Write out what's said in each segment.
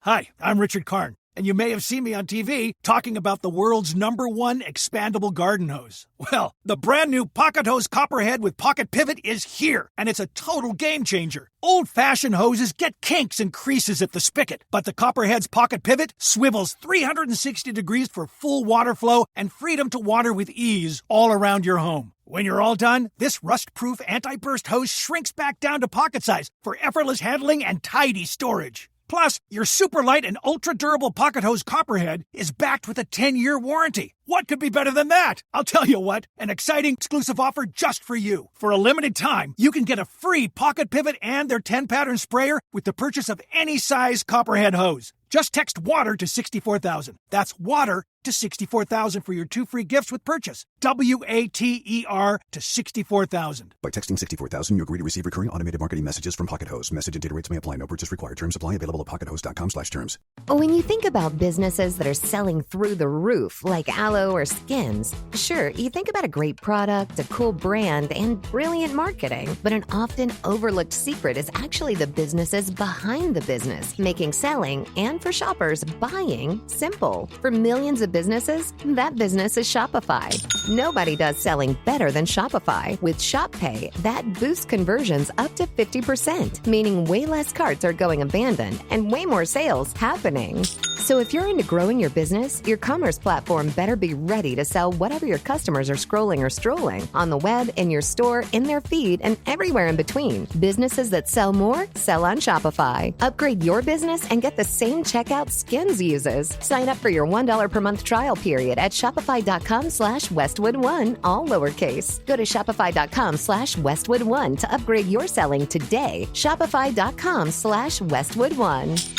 Hi, I'm Richard Karn, and you may have seen me on TV talking about the world's #1 expandable garden hose. Well, the brand new Pocket Hose Copperhead with Pocket Pivot is here, and it's a total game changer. Old-fashioned hoses get kinks and creases at the spigot, but the Copperhead's Pocket Pivot swivels 360 degrees for full water flow and freedom to water with ease all around your home. When you're all done, this rust-proof anti-burst hose shrinks back down to pocket size for effortless handling and tidy storage. Plus, your super light and ultra-durable Pocket Hose Copperhead is backed with a 10-year warranty. What could be better than that? I'll tell you what, an exciting exclusive offer just for you. For a limited time, you can get a free Pocket Pivot and their 10-pattern sprayer with the purchase of any size Copperhead hose. Just text WATER to 64,000. That's WATER to 64,000 for your 2 free gifts with purchase. WATER to 64,000. By texting 64,000, you agree to receive recurring automated marketing messages from Pocket Hose. Message and data rates may apply. No purchase required. Terms apply. Available at pockethose.com/terms. When you think about businesses that are selling through the roof, like aloe or Skims, sure, you think about a great product, a cool brand, and brilliant marketing. But an often overlooked secret is actually the businesses behind the business, making selling and for shoppers buying simple. For millions of businesses, that business is Shopify. Nobody does selling better than Shopify. With Shop Pay, that boosts conversions up to 50%, meaning way less carts are going abandoned and way more sales happening. So if you're into growing your business, your commerce platform better be ready to sell whatever your customers are scrolling or strolling on the web, in your store, in their feed, and everywhere in between. Businesses that sell more sell on Shopify. Upgrade your business and get the same checkout Skims uses. Sign up for your $1 per month trial period at shopify.com/Westwood1, all lowercase. Go to shopify.com/Westwood1 to upgrade your selling today. Shopify.com/Westwood1.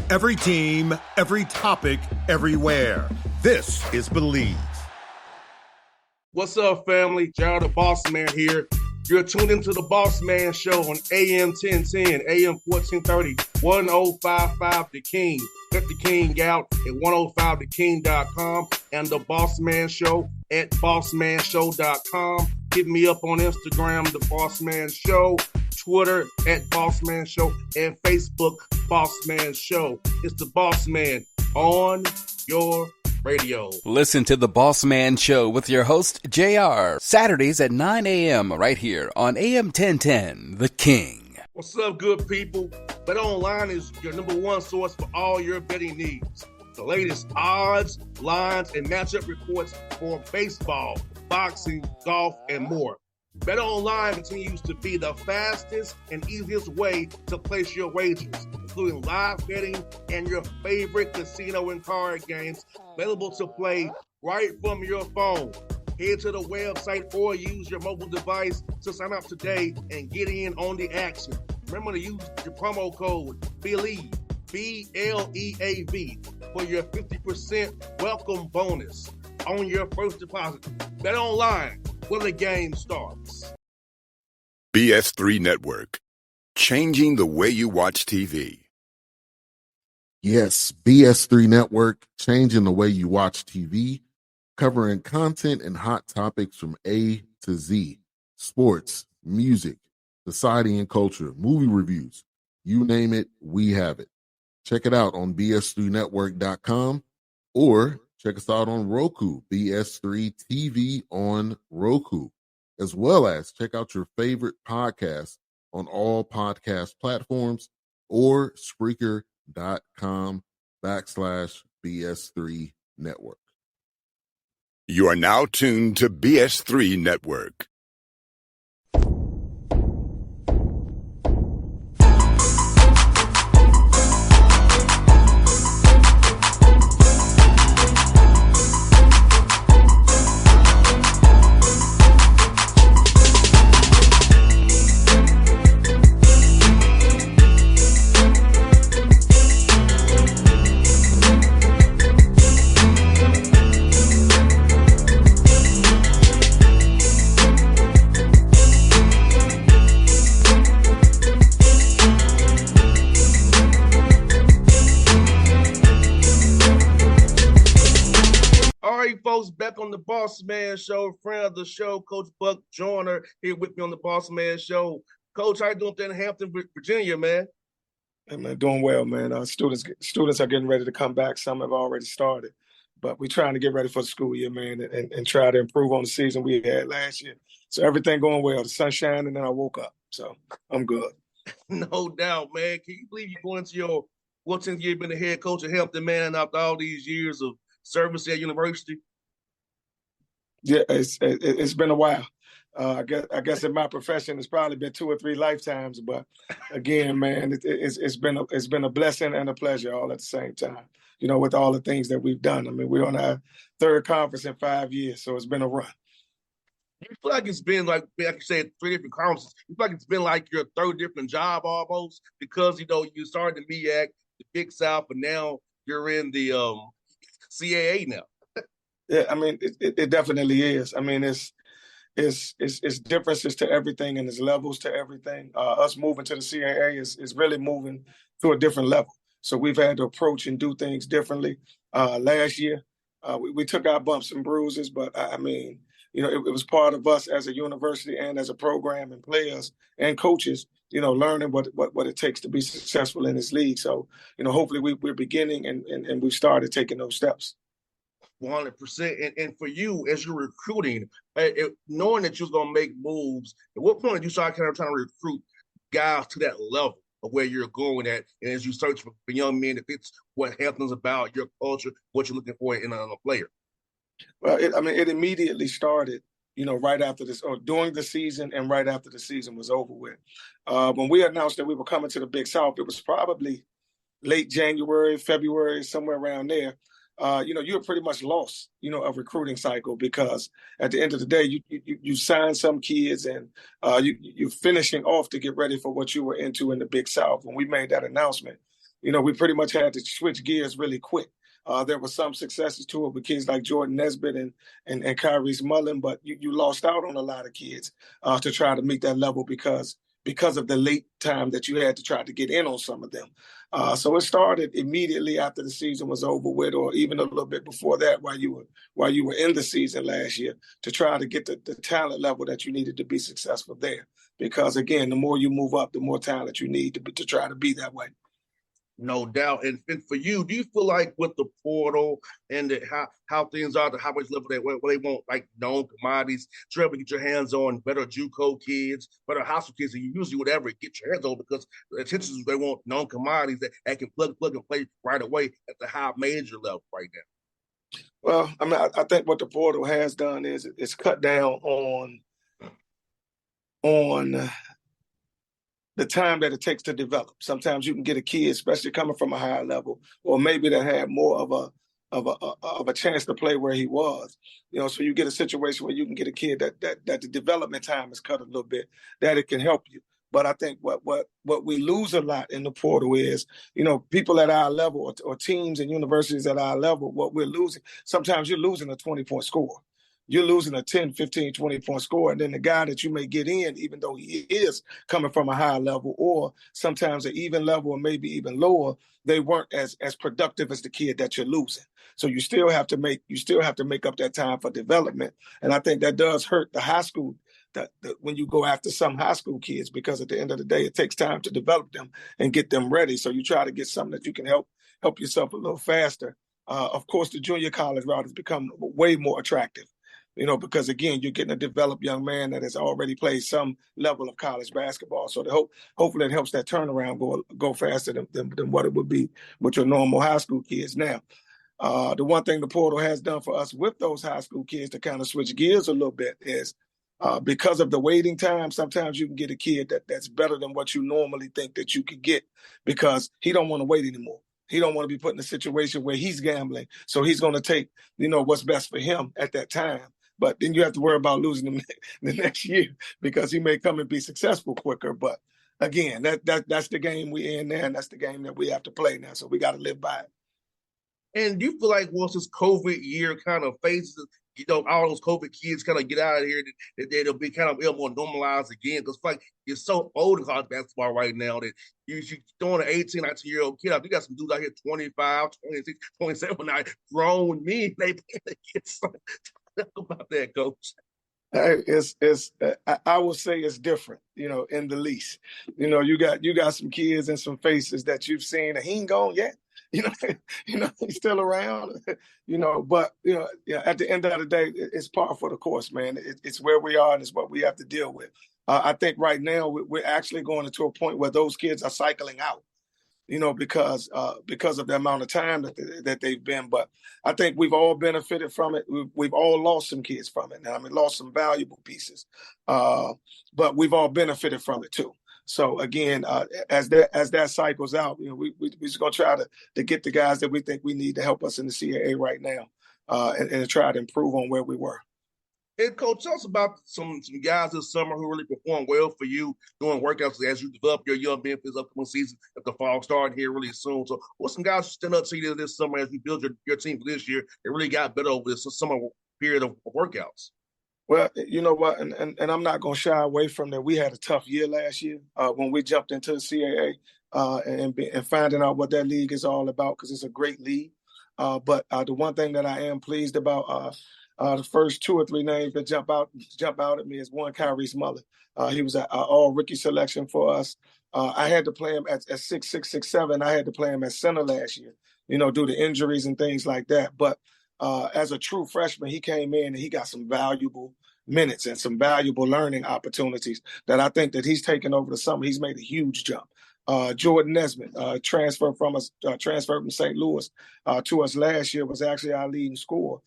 Every team, every topic, everywhere. This is Believe. What's up, family? Jared the Bossman here. You're tuned into the Bossman Show on AM 1010, AM 1430, 1055 The King. Check The King out at 105theking.com and the Bossman Show at bossmanshow.com. Hit me up on Instagram, The Bossman Show, Twitter at Bossman Show, and Facebook, Bossman Show. It's the Bossman on your radio. Listen to the Bossman Show with your host, JR, Saturdays at 9 a.m. right here on AM 1010, The King. What's up, good people? BetOnline is your #1 source for all your betting needs. The latest odds, lines, and matchup reports for baseball, boxing, golf, and more. BetOnline continues to be the fastest and easiest way to place your wagers, including live betting and your favorite casino and card games available to play right from your phone. Head to the website or use your mobile device to sign up today and get in on the action. Remember to use your promo code BELIEVE, BLEAV, for your 50% welcome bonus on your first deposit. BetOnline, where the game starts. BS3 Network, changing the way you watch TV. Yes, BS3 Network, changing the way you watch TV, covering content and hot topics from A to Z, sports, music, society and culture, movie reviews, you name it, we have it. Check it out on bs3network.com or check us out on Roku, BS3 TV on Roku, as well as check out your favorite podcast on all podcast platforms or Spreaker.com/BS3 Network. You are now tuned to BS3 Network. Folks, back on the Bossman Show, friend of the show, Coach Buck Joyner, here with me on the Bossman Show. Coach, how you doing there in Hampton, Virginia, man? Hey, man, doing well, man. Students are getting ready to come back. Some have already started, but we're trying to get ready for the school year, man, and try to improve on the season we had last year. So everything going well. The sun shining, and then I woke up, so I'm good. No doubt, man. Can you believe you going into your 14th year being the head coach at Hampton, man, after all these years of service at university? Yeah, it's been a while. I guess in my profession, it's probably been 2 or 3 lifetimes. But again, man, it's been a blessing and a pleasure all at the same time. With all the things that we've done. I mean, we're on our third conference in 5 years, so it's been a run. You feel like it's been like you said, 3 different conferences. You feel like it's been like your third different job almost because you started the MEAC, the Big South, but now you're in the CAA now. Yeah, I mean, it definitely is. I mean, it's differences to everything and there's levels to everything. Us moving to the CAA is really moving to a different level. So we've had to approach and do things differently. Last year, we took our bumps and bruises, but I mean, it was part of us as a university and as a program and players and coaches, learning what it takes to be successful in this league. So, hopefully we're beginning and we've started taking those steps. 100%. And for you, as you're recruiting, knowing that you're going to make moves, at what point did you start kind of trying to recruit guys to that level of where you're going at? And as you search for young men that fits what Hampton's about, your culture, what you're looking for in a player? Well, it immediately started, right after this, or during the season and right after the season was over with. When we announced that we were coming to the Big South, it was probably late January, February, somewhere around there. You're pretty much lost, a recruiting cycle because at the end of the day, you sign some kids and you're finishing off to get ready for what you were into in the Big South. When we made that announcement, we pretty much had to switch gears really quick. There were some successes to it with kids like Jordan Nesbitt and Kyrie's Mullen, but you lost out on a lot of kids to try to meet that level because of the late time that you had to try to get in on some of them. So it started immediately after the season was over with, or even a little bit before that, while you were in the season last year, to try to get the talent level that you needed to be successful there. Because again, the more you move up, the more talent you need to try to be that way. No doubt. And for you, do you feel like with the portal and how things are, the how much level where they want like known commodities, to able to get your hands on better JUCO kids, better high school kids, and you usually would ever get your hands on because the attention is they want known commodities that can plug and play right away at the high major level right now? Well, I mean, I think what the portal has done is it's cut down on the time that it takes to develop. Sometimes you can get a kid, especially coming from a higher level, or maybe that had more of a chance to play where he was. So you get a situation where you can get a kid that the development time is cut a little bit, that it can help you. But I think what we lose a lot in the portal is, people at our level or teams and universities at our level, what we're losing, sometimes you're losing a 20-point score. You're losing a 10, 15, 20-point score. And then the guy that you may get in, even though he is coming from a higher level or sometimes an even level or maybe even lower, they weren't as productive as the kid that you're losing. So you still have to make up that time for development. And I think that does hurt the high school when you go after some high school kids, because at the end of the day, it takes time to develop them and get them ready. So you try to get something that you can help yourself a little faster. Of course, the junior college route has become way more attractive. Because again, you're getting a developed young man that has already played some level of college basketball. So hopefully it helps that turnaround go faster than what it would be with your normal high school kids. Now, the one thing the portal has done for us with those high school kids to kind of switch gears a little bit is because of the waiting time, sometimes you can get a kid that's better than what you normally think that you could get because he don't want to wait anymore. He don't want to be put in a situation where he's gambling. So he's going to take, what's best for him at that time. But then you have to worry about losing him the next year because he may come and be successful quicker. But again, that's the game we're in now, and that's the game that we have to play now. So we got to live by it. And do you feel like once this COVID year kind of phases, all those COVID kids kind of get out of here, that they'll be kind of a little more normalized again? Because like you're so old in college basketball right now that you throwing an 18, 19-year-old kid out. You got some dudes out here 25, 26, 27 now, grown men, they play the kids. Talk about that, coach. I will say it's different, in the least. You got some kids and some faces that you've seen, and he ain't gone yet. You know, he's still around. But yeah, at the end of the day, it's par for the course, man. It's where we are, and it's what we have to deal with. I think right now we're actually going into a point where those kids are cycling out. Because of the amount of time that they've been. But I think we've all benefited from it. We've all lost some kids from it. I mean, lost some valuable pieces, but we've all benefited from it too. So again, as that cycles out, we're just gonna try to get the guys that we think we need to help us in the CAA right now, and try to improve on where we were. And Coach, tell us about some guys this summer who really performed well for you doing workouts as you develop your young men for this upcoming season at the fall starting here really soon. So what's some guys who stand up to you this summer as you build your team for this year that really got better over this summer period of workouts? Well, you know what, and I'm not going to shy away from that. We had a tough year last year when we jumped into the CAA and finding out what that league is all about, because it's a great league. But the one thing that I am pleased about, the first two or three names that jump out at me is one, Kyrie's Muller. He was an all-rookie selection for us. I had to play him at 6'6", 6'7". I had to play him at center last year, due to injuries and things like that. But as a true freshman, he came in and he got some valuable minutes and some valuable learning opportunities that I think that he's taken over the summer. He's made a huge jump. Jordan Nesbitt, transferred from St. Louis to us last year, was actually our leading scorer.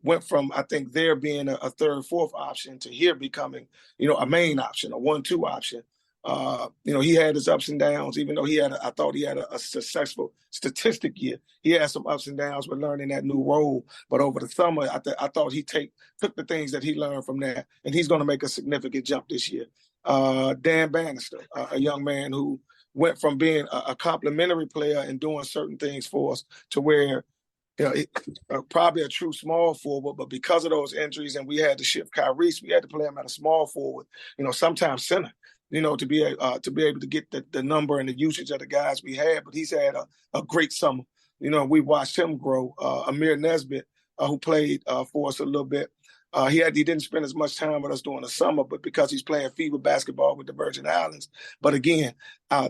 Went from, I think, there being a third, fourth option to here becoming, a main option, a 1-2 option. He had his ups and downs, even though I thought he had a successful statistic year. He had some ups and downs with learning that new role. But over the summer, I thought he took the things that he learned from that, and he's going to make a significant jump this year. Dan Bannister, a young man who went from being a complimentary player and doing certain things for us to where, probably a true small forward, but because of those injuries and we had to shift Kyrie, we had to play him at a small forward, sometimes center, to be able to get the number and the usage of the guys we had. But he's had a great summer. We watched him grow. Amir Nesbitt, who played for us a little bit, he didn't spend as much time with us during the summer, but because he's playing FIBA basketball with the Virgin Islands. But again,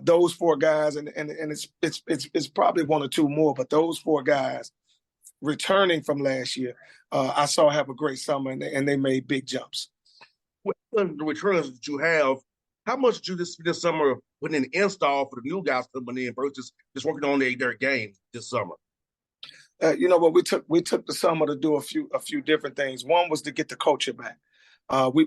those four guys, and it's probably one or two more, but those four guys returning from last year, I saw have a great summer, and they made big jumps. With the returns that you have, how much did you this summer put in an install for the new guys coming in versus just working on their game this summer? What we took the summer to do a few different things. One was to get the culture back.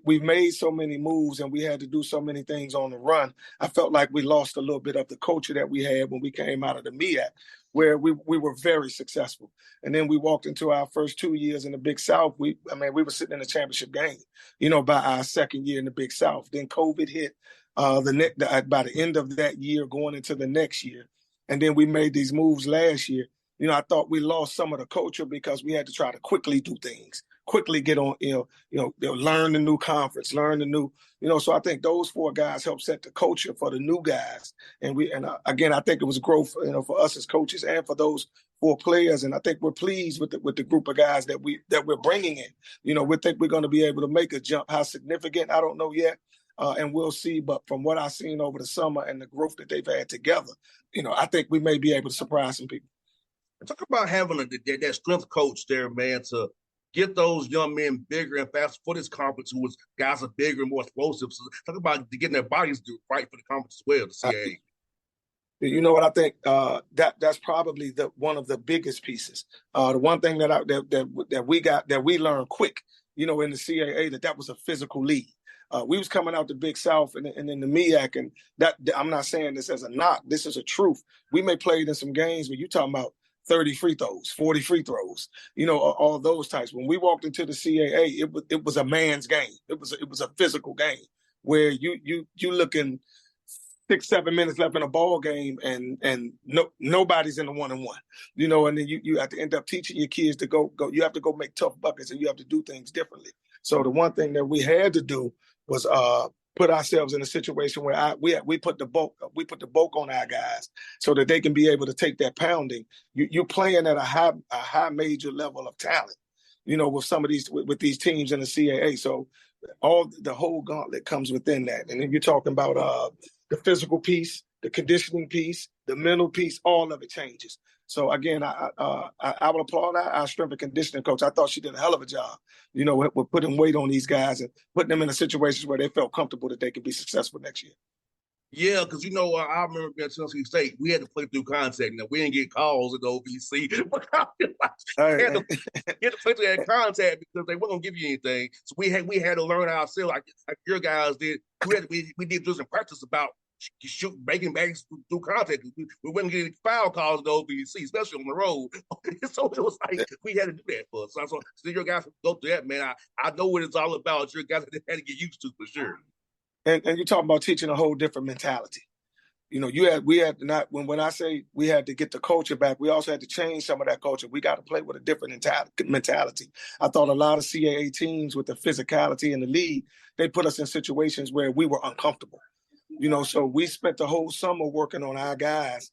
We've made so many moves and we had to do so many things on the run. I felt like we lost a little bit of the culture that we had when we came out of the MEAC, where we were very successful. And then we walked into our first 2 years in the Big South. We were sitting in the championship game, by our second year in the Big South. Then COVID hit by the end of that year going into the next year. And then we made these moves last year. I thought we lost some of the culture because we had to try to quickly do things, quickly get on, learn the new conference, learn the new, so I think those four guys helped set the culture for the new guys. And again, I think it was growth, for us as coaches and for those four players. And I think we're pleased with the group of guys that we're bringing in. We think we're going to be able to make a jump. How significant, I don't know yet. And we'll see. But from what I've seen over the summer and the growth that they've had together, I think we may be able to surprise some people. Talk about having that strength coach there, man, to get those young men bigger and faster for this conference, who guys are bigger and more explosive. So talk about getting their bodies to fight for the conference as well, the CAA. You know what I think? That's probably one of the biggest pieces. The one thing that we learned quick, in the CAA, that was a physical league. We was coming out the Big South and in the MEAC, and that I'm not saying this as a knock. This is a truth. We may play in some games where you're talking about 30 free throws, 40 free throws, all those types. When we walked into the CAA, it was a man's game. It was a physical game where you looking 6-7 minutes left in a ball game and nobody's in the 1-on-1, and then you have to end up teaching your kids to go. You have to go make tough buckets and you have to do things differently. So the one thing that we had to do was put ourselves in a situation where we put the bulk on our guys so that they can be able to take that pounding. You're playing at a high major level of talent, with some of these with these teams in the CAA. So the whole gauntlet comes within that. And then you're talking about the physical piece, the conditioning piece, the mental piece, all of it changes. So again, I would applaud our strength and conditioning coach. I thought she did a hell of a job, with putting weight on these guys and putting them in a situation where they felt comfortable that they could be successful next year. Yeah, because I remember being at Tennessee State, we had to play through contact. Now we didn't get calls at the OVC. We had to play through that contact because they weren't gonna give you anything. So we had to learn ourselves, like your guys did. We did just in practice about breaking bags through contact. We wouldn't get any foul calls at the OVC, especially on the road. So it was like we had to do that for us. So your guys go through that, man. I know what it's all about. Your guys had to get used to for sure. And you're talking about teaching a whole different mentality. We had not when I say we had to get the culture back, we also had to change some of that culture. We got to play with a different mentality. I thought a lot of CAA teams with the physicality in the league, they put us in situations where we were uncomfortable. So we spent the whole summer working on our guys,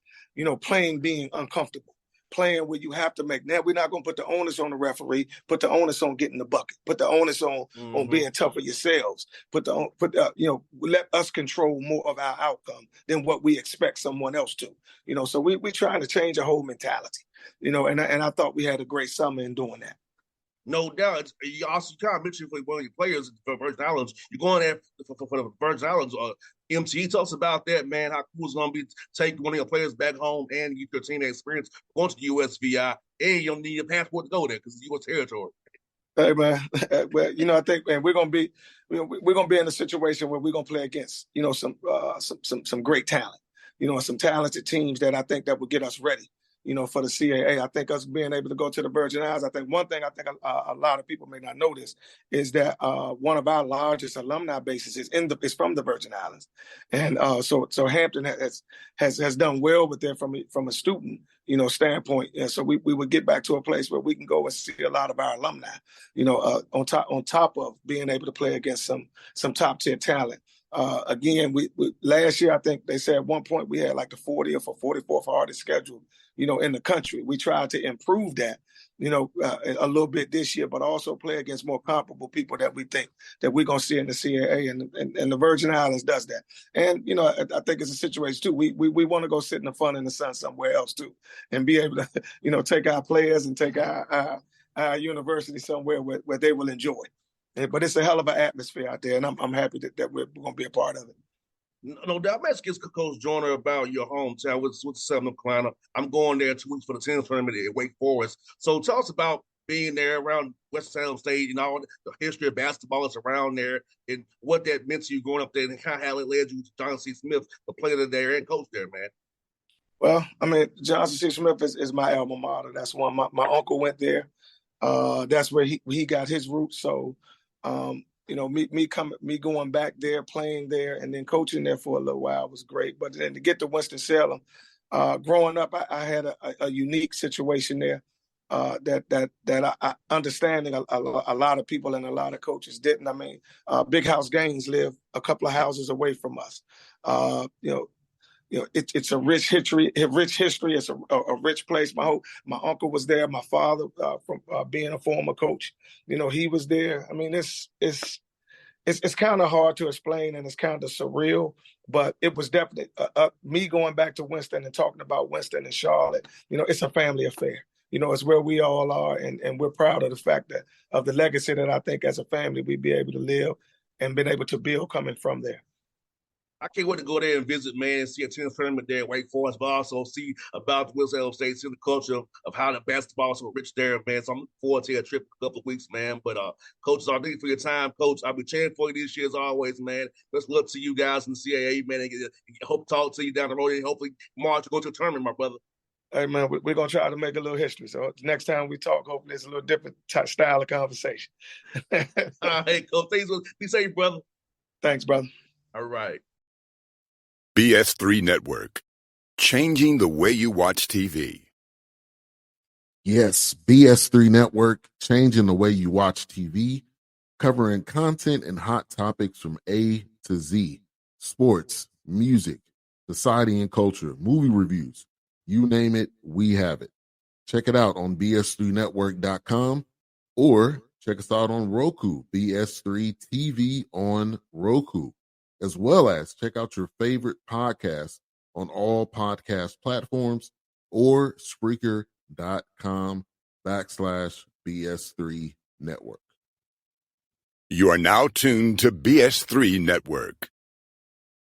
playing being uncomfortable. Playing where you have to make. Now we're not going to put the onus on the referee. Put the onus on getting the bucket. Put the onus on being tough for yourselves. Let us control more of our outcome than what we expect someone else to. So we trying to change a whole mentality. And I thought we had a great summer in doing that. No doubt. You also kind of mentioned for one of your players for Virgin Islands. You're going there for the Virgin Islands. MT, tell us about that, man. How cool it's going to be to take one of your players back home and get your team experience going to the USVI, and you don't need a passport to go there because it's U.S. territory. Hey, man. Well, I think, man, we're gonna be in a situation where we're gonna play against, some great talent, some talented teams that I think that will get us ready. For the CAA. I think us being able to go to the Virgin Islands, I think one thing a lot of people may not notice is that one of our largest alumni bases is from the Virgin Islands. And so Hampton has done well with them from a student, standpoint. And so we would get back to a place where we can go and see a lot of our alumni, on top of being able to play against some top tier talent. Again, we last year, I think they said at one point we had like the 40th or 44th hardest schedule, in the country. We tried to improve that, a little bit this year, but also play against more comparable people that we think that we're going to see in the CAA, and the Virgin Islands does that. And, I think it's a situation too. We want to go sit in the fun in the sun somewhere else too, and be able to, take our players and take our university somewhere where they will enjoy. But it's a hell of an atmosphere out there, and I'm happy that we're going to be a part of it. No doubt. I'm asking Coach Joyner about your hometown with Southern Carolina. I'm going there 2 weeks for the tennis tournament at Wake Forest. So tell us about being there around West Salem State, all the history of basketball is around there, and what that meant to you growing up there, and how it led you to Johnson C. Smith, the player there and coach there, man. Well, I mean, Johnson C. Smith is my alma mater. That's one. My uncle went there. That's where he got his roots. So, me going back there, playing there, and then coaching there for a little while was great. But then to get to Winston-Salem, growing up, I had a unique situation there that I understanding a lot of people and a lot of coaches didn't. I mean, Big House Gaines lived a couple of houses away from us. It's a rich history. It's a rich place. My uncle was there. My father, from being a former coach, he was there. I mean, it's kind of hard to explain, and it's kind of surreal. But it was definitely me going back to Winston and talking about Winston and Charlotte. It's a family affair. It's where we all are, and we're proud of the fact that of the legacy that I think as a family we'd be able to live and been able to build coming from there. I can't wait to go there and visit, man, and see a tennis tournament there at Wake Forest, but also see about the Winston State, see the culture of how the basketball is so rich there, man. So I'm looking forward to a trip in a couple of weeks, man. But Coach, thank you for your time, Coach. I'll be cheering for you this year as always, man. Best luck to you guys in the CAA, man. And hope to talk to you down the road, and hopefully March to go to a tournament, my brother. Hey, man, we're going to try to make a little history. So next time we talk, hopefully it's a little different style of conversation. All right, Coach. Thanks. Be safe, brother. Thanks, brother. All right. BS3 Network, changing the way you watch TV. Yes, BS3 Network, changing the way you watch TV, covering content and hot topics from A to Z, sports, music, society and culture, movie reviews, you name it, we have it. Check it out on bs3network.com Or check us out on Roku, BS3 TV on Roku, as well as check out your favorite podcast on all podcast platforms or Spreaker.com/BS3 Network. You are now tuned to BS3 Network.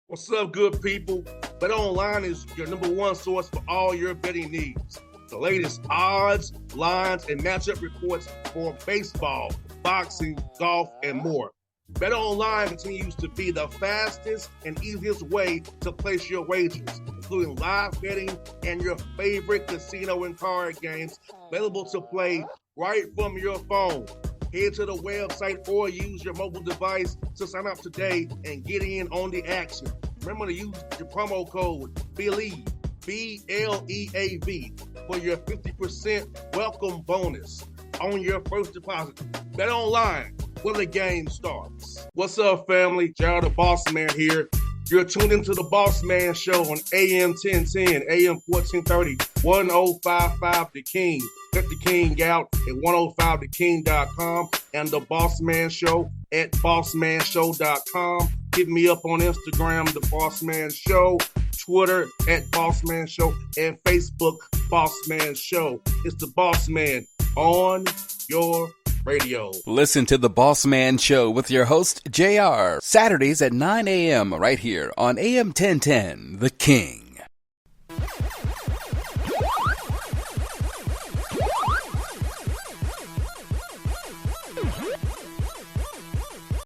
What's up, good people? BetOnline is your number one source for all your betting needs. The latest odds, lines, and matchup reports for baseball, boxing, golf, and more. BetOnline continues to be the fastest and easiest way to place your wagers, including live betting and your favorite casino and card games available to play right from your phone. Head to the website or use your mobile device to sign up today and get in on the action. Remember to use your promo code BELIEVE, BLEAV, for your 50% welcome bonus on your first deposit. Bet online where the game starts. What's up, family? Jared the Bossman here. You're tuned into the Bossman Show on AM 1010, AM 1430, 1055 The King. Check The King out at 105theking.com and the Bossman Show at bossmanshow.com. Hit me up on Instagram, The Bossman Show, Twitter at Bossman Show, and Facebook, Bossman Show. It's the Bossman on your radio. Listen to The Bossman Show with your host, JR, Saturdays at 9 a.m. right here on AM 1010, The King.